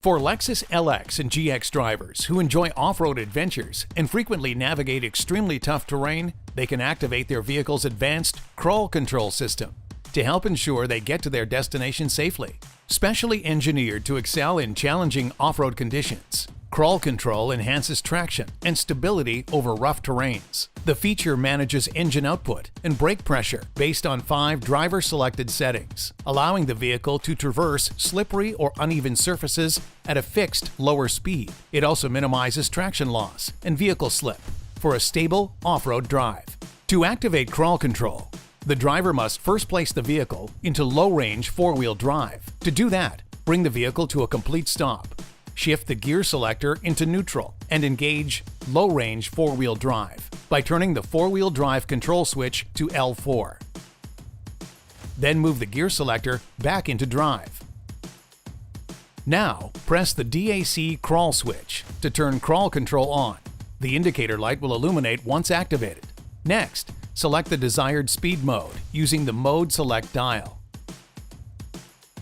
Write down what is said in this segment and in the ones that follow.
For Lexus LX and GX drivers who enjoy off-road adventures and frequently navigate extremely tough terrain, they can activate their vehicle's advanced crawl control system to help ensure they get to their destination safely. Specially engineered to excel in challenging off-road conditions, Crawl Control enhances traction and stability over rough terrains. The feature manages engine output and brake pressure based on 5 driver-selected settings, allowing the vehicle to traverse slippery or uneven surfaces at a fixed lower speed. It also minimizes traction loss and vehicle slip for a stable off-road drive. To activate Crawl Control, the driver must first place the vehicle into low-range four-wheel drive. To do that, bring the vehicle to a complete stop. Shift the gear selector into neutral and engage low-range four-wheel drive by turning the four-wheel drive control switch to L4. Then move the gear selector back into drive. Now, press the DAC crawl switch to turn Crawl Control on. The indicator light will illuminate once activated. Next, select the desired speed mode using the Mode Select dial.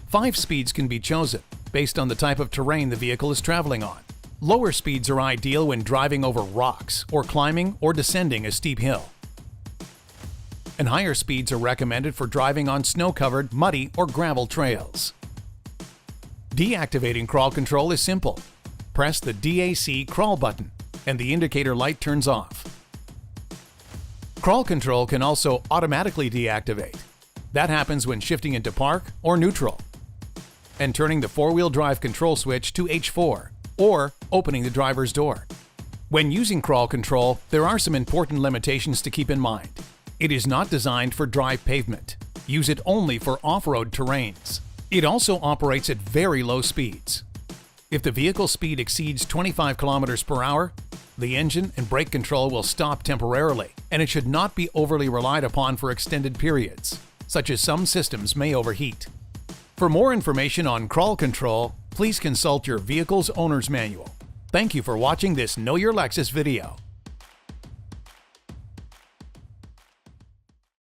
5 speeds can be chosen based on the type of terrain the vehicle is traveling on. Lower speeds are ideal when driving over rocks or climbing or descending a steep hill. And higher speeds are recommended for driving on snow-covered, muddy, or gravel trails. Deactivating Crawl Control is simple. Press the DAC crawl button and the indicator light turns off. Crawl Control can also automatically deactivate. That happens when shifting into park or neutral, and turning the four-wheel drive control switch to H4, or opening the driver's door. When using Crawl Control, there are some important limitations to keep in mind. It is not designed for dry pavement. Use it only for off-road terrains. It also operates at very low speeds. If the vehicle speed exceeds 25 kilometers per hour, the engine and brake control will stop temporarily, and it should not be overly relied upon for extended periods, such as some systems may overheat. For more information on Crawl Control, please consult your vehicle's owner's manual. Thank you for watching this Know Your Lexus video.